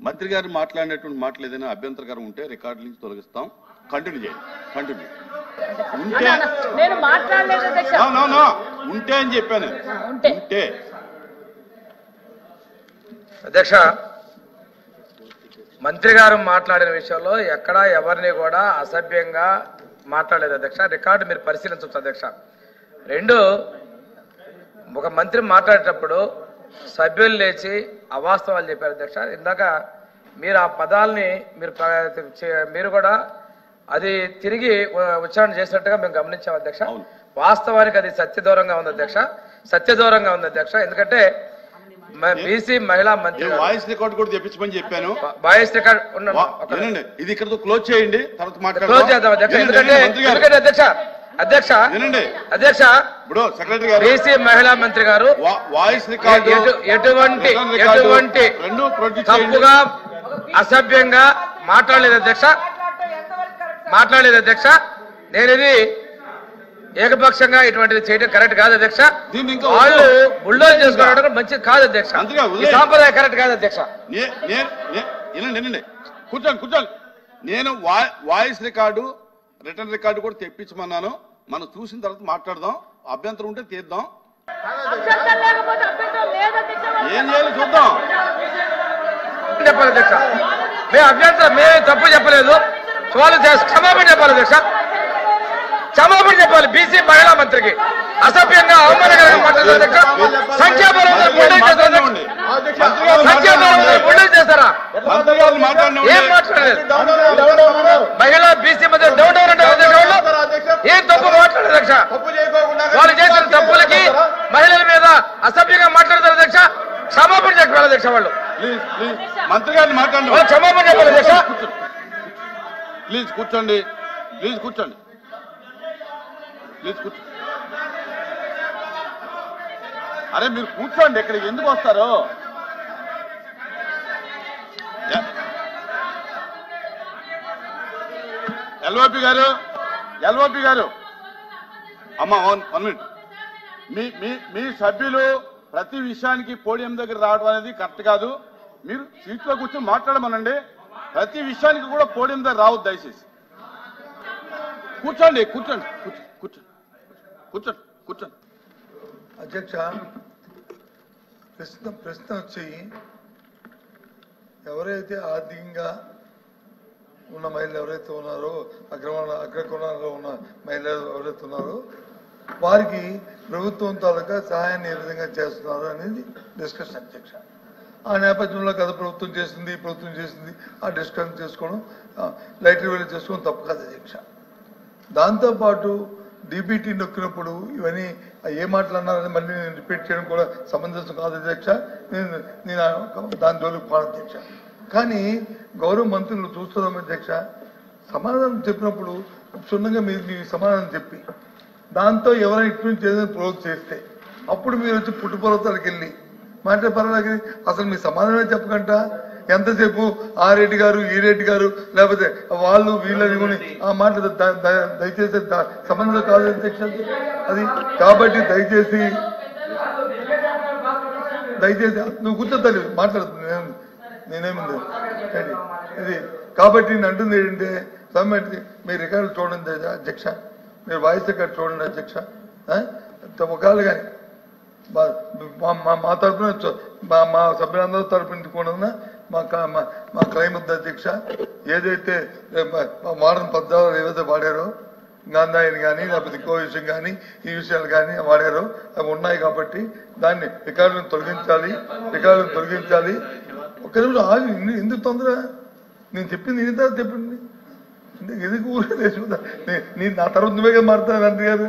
మంత్రి గారు మాట్లాడినటువంటి మాటలు ఏదైనా అభ్యంతరకరం ఉంటే రికార్డు నుంచి తొలగిస్తాం. కంటిన్యూ చేయండి. కంటిన్యూ ఉంటే నేను మాట్లాడలేదు అధ్యక్ష. ఉంటే అని చెప్పాను. ఉంటే అధ్యక్ష, మంత్రి గారు మాట్లాడిన విషయంలో ఎక్కడా ఎవరిని కూడా అసభ్యంగా మాట్లాడలేదు అధ్యక్ష. రికార్డు మీరు పరిశీలించవచ్చు అధ్యక్ష. రెండు, ఒక మంత్రి మాట్లాడేటప్పుడు సభ్యులు లేచి అవాస్తవాలు చెప్పారు అధ్యక్ష. ఇందాక మీరు ఆ పదాలని మీరు కూడా అది తిరిగి ఉచ్చారణ చేసినట్టుగా మేము గమనించాం అధ్యక్ష. వాస్తవానికి అది సత్యదూరంగా ఉంది అధ్యక్ష. సత్యదూరంగా ఉంది అధ్యక్ష. ఎందుకంటే బీసీ మహిళా మంత్రి వాయిస్ రికార్డ్ కూడా తెప్పించమని చెప్పాను. వాయిస్ రికార్డ్ ఇది ఇక్కడ క్లోజ్ చేయండి, తర్వాత క్లోజ్ చేద్దాం అధ్యక్ష. ఎందుకంటే అధ్యక్ష అధ్యక్ష ఇప్పుడు సెక్రటరీ గారు బీసీ మహిళా మంత్రి గారు వాయిస్ రికార్డు ఎటువంటి తప్పుగా అసభ్యంగా మాట్లాడలేదు అధ్యక్ష. నేను ఇది ఏకపక్షంగా ఇటువంటిది చేయడం కరెక్ట్ కాదు అధ్యక్ష. వాళ్ళు బుల్డోజ్ చేసుకోవడం మంచిది కాదు అధ్యక్ష. సాంప్రదాయ కరెక్ట్ కాదు అధ్యక్ష. కూర్చోండి. నేను వాయిస్ రికార్డు రిటర్న్ రికార్డు కూడా తెప్పించమన్నాను. మనం చూసిన తర్వాత మాట్లాడదాం. అభ్యంతరం ఉంటే తీద్దాం. ఏం చేయాలి చూద్దాం. చెప్పాలి అధ్యక్ష. మేము తప్పు చెప్పలేదు. వాళ్ళు క్షమాపణ చెప్పాలి అధ్యక్ష. క్షమాపణ చెప్పాలి. బీసీ మహిళా మంత్రికి అసభ్యంగా అవమానకరంగా మాట్లాడారు అధ్యక్ష. సంఖ్యాబలం చేస్తారా? ఏం మాట్లాడలేదు. మహిళా బీసీ మధ్య డౌన్ ఏం తప్పు మాట్లాడారు అధ్యక్ష. వాళ్ళు చేసిన తప్పులకి మహిళల మీద అసభ్యంగా మాట్లాడతారు అధ్యక్ష. క్షమాపణ చెప్పాలి అధ్యక్ష. వాళ్ళు మంత్రి గారిని మాట్లాడండి. వాళ్ళు క్షమాపణ చెప్పాలి అధ్యక్ష. ప్లీజ్ కూర్చోండి. అరే మీరు కూర్చోండి. ఇక్కడికి ఎందుకు వస్తారు? ఎల్ఓపి గారు అమ్మా 1 మినిట్. మీ సభ్యులు ప్రతి విషయానికి పోడియం దగ్గర రావడం అనేది కరెక్ట్ కాదు. మీరు సీట్లో కూర్చొని మాట్లాడమనండి. ప్రతి విషయానికి కూడా పోడియం దగ్గర రావద్దు దయచేసి. కూర్చోండి. అధ్యక్ష, ప్రశ్న వచ్చి ఎవరైతే ఆర్థికంగా ఉన్న మహిళలు ఎవరైతే ఉన్నారో, అగ్రకోణాల్లో ఉన్న మహిళలు ఎవరైతే ఉన్నారో వారికి ప్రభుత్వం తాలూకా సహాయాన్ని ఏ విధంగా చేస్తున్నారు అనేది డిస్కషన్ అధ్యక్ష. ఆ నేపథ్యంలో కదా ప్రభుత్వం చేసింది ఆ డిస్కషన్ చేసుకోవడం, లైట్ రివైల్ చేసుకోవడం తప్పు కాదు అధ్యక్ష. దాంతోపాటు డీబీటీ నొక్కినప్పుడు ఇవన్నీ ఏ మాటలు అన్నారని మళ్ళీ నేను రిపీట్ చేయడం కూడా సమంజసం కాదు అధ్యక్ష. నేను దాని జోలికి పోను అధ్యక్ష. కానీ గౌరవ మంత్రులు చూస్తున్నాం అధ్యక్ష, సమాధానం చెప్పినప్పుడు క్షుణ్ణంగా మీరు మీ సమాధానం చెప్పి దాంతో ఎవరైనా ఇటు నుంచి ఏదైనా ప్రొవోక్ చేస్తే అప్పుడు మీరు వచ్చి పుట్టుపర్వతాలకు వెళ్ళి మాట్లాడే పర్వాలేదు. అసలు మీ సమాధానమే చెప్పకుండా ఎంతసేపు ఆ రెడ్డి గారు ఈ రెడ్డి గారు లేకపోతే వాళ్ళు వీళ్ళని కొని ఆ మాట దయచేసి సంబంధం కాదు అధ్యక్ష అది. కాబట్టి దయచేసి నువ్వు కూర్చోద్దాలి మాట్లాడుతుంది నేనేముంది ఇది. కాబట్టి నేను అంటుంది ఏంటంటే సమ్మెట్కి మీరు రికార్డు చూడండి అధ్యక్ష, మీరు వాయిస్ రికార్డు చూడండి అధ్యక్ష. ఒకవేళ కానీ మా తరఫున మా సభ్యులందరూ తరఫున కూడా మా క్లైమ్ ఉంది అధ్యక్ష. ఏదైతే వాడని పద్దాలు ఏవైతే వాడారో గాంధాయిని కానీ లేకపోతే ఇంకో విషయం కానీ ఈ విషయాలు కానీ వాడారో అవి ఉన్నాయి. కాబట్టి దాన్ని రికార్డులను తొలగించాలి. ఒక నిమిషం ఆగి. ఎందుకు తొందర? నేను చెప్పింది ఇది తర్వాత చెప్పింది ఎందుకు ఊరే చేసుకుంటా నా తర్వాత నువ్వే కదా మారుతాను మంత్రి గారు.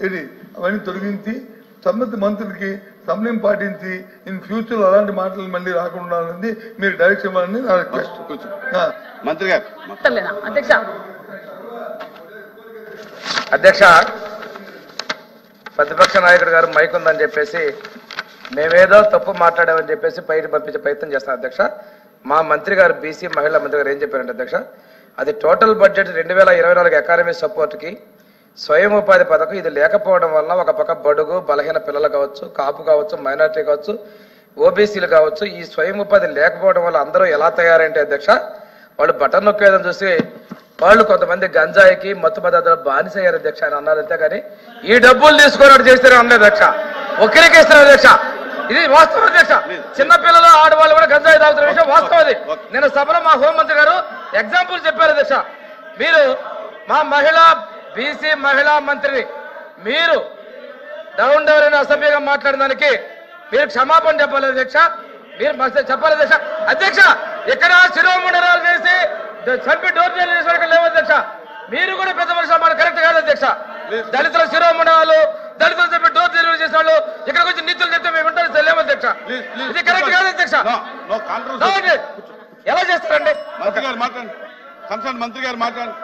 ఇది అవన్నీ తొలగించి సంబంధిత మంత్రులకి సమయం పాటించి ఇన్ ఫ్యూచర్ అలాంటి మాటలు మళ్ళీ రాకుండా మీరు డైరెక్షన్ ఇవ్వాలని నా రిక్వెస్ట్. మంత్రి గారు అధ్యక్ష, ప్రతిపక్ష నాయకుడు గారు మైక్ ఉందని చెప్పేసి మేమేదో తప్పు మాట్లాడామని చెప్పేసి బయట పంపించే ప్రయత్నం చేస్తాం అధ్యక్ష. మా మంత్రి గారు బీసీ మహిళా మంత్రి గారు ఏం చెప్పారంటే అధ్యక్ష, అది టోటల్ బడ్జెట్ 2024 అకాడమీ సపోర్ట్కి స్వయం ఉపాధి పథకం ఇది లేకపోవడం వల్ల ఒక పక్క బడుగు బలహీన పిల్లలు కావచ్చు, కాపు కావచ్చు, మైనార్టీ కావచ్చు, ఓబీసీలు కావచ్చు ఈ స్వయం ఉపాధి లేకపోవడం వల్ల అందరూ ఎలా తయారంటే అధ్యక్ష వాళ్ళు బటన్ నొక్కేదని చూసి వాళ్ళు కొంతమంది గంజాయికి మత్తు పదార్థాలు బానిసయ్యారు అధ్యక్ష అని అన్నారు అంతేగాని ఈ డబ్బులు తీసుకున్నట్టు చేస్తేనే అనలేదు అధ్యక్ష ఒక్కరికి ఇస్తున్నారు అధ్యక్ష ఇది వాస్తవం అధ్యక్ష చిన్నపిల్లలు ఆడవాళ్ళు కూడా గంజాయి తాగుతున్న విషయం వాస్తవం అది నేను సభలో మా హోంమంత్రి గారు ఎగ్జాంపుల్ చెప్పారు అధ్యక్ష మీరు మా బీసీ మహిళా మంత్రిని మీరు డౌన్ అసభ్యంగా మాట్లాడిన దానికి మీరు క్షమాపణ చెప్పాలి అధ్యక్ష మీరు చెప్పాలి అధ్యక్ష అధ్యక్ష ఎక్కడ శిరోముండరాలు చేసి చంపి డోర్ డెలివరీ చేసిన వాళ్ళు లేవు అధ్యక్ష మీరు కూడా పెద్ద మనుషులు మాట కరెక్ట్ కాదు అధ్యక్ష దళితుల శిరోముండాలు దళితులు చెప్పి డోర్ డెలివరీ చేసిన వాళ్ళు ఇక్కడ వచ్చి నీతులు చెప్తే మేము ఉంటారు లేవు అధ్యక్ష ఇది కరెక్ట్ కాదు అధ్యక్ష ఎలా చేస్తారండి మంత్రి గారు మాట్లాడండి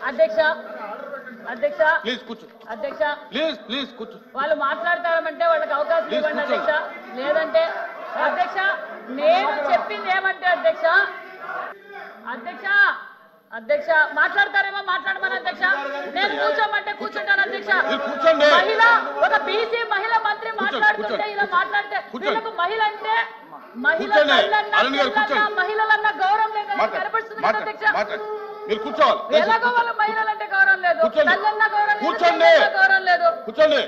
అధ్యక్ష అధ్యక్ష ప్లీజ్ కూర్చో అధ్యక్ష ప్లీజ్ కూర్చో వాళ్ళు మాట్లాడతారంటే వాళ్ళకి అవకాశం ఇవ్వండి అధ్యక్ష లేదంటే అధ్యక్ష నేను చెప్పింది ఏమంటే అధ్యక్ష అధ్యక్ష అధ్యక్ష మాట్లాడతారేమో మాట్లాడమని అధ్యక్ష నేను కూర్చోమంటే కూర్చుంటాను అధ్యక్ష మహిళ ఒక బీసీ మహిళా మంత్రి మాట్లాడుతుంటే ఇలా మాట్లాడితే వీళ్ళకు మహిళ అంటే మహిళలన్న గౌరవం లేదు కనపడుతుంది అధ్యక్ష మీరు కూర్చోవాలి ఎలాగో వాళ్ళ మహిళలంటే గౌరవం లేదు కూర్చోండి గౌరవం లేదు కూర్చోండి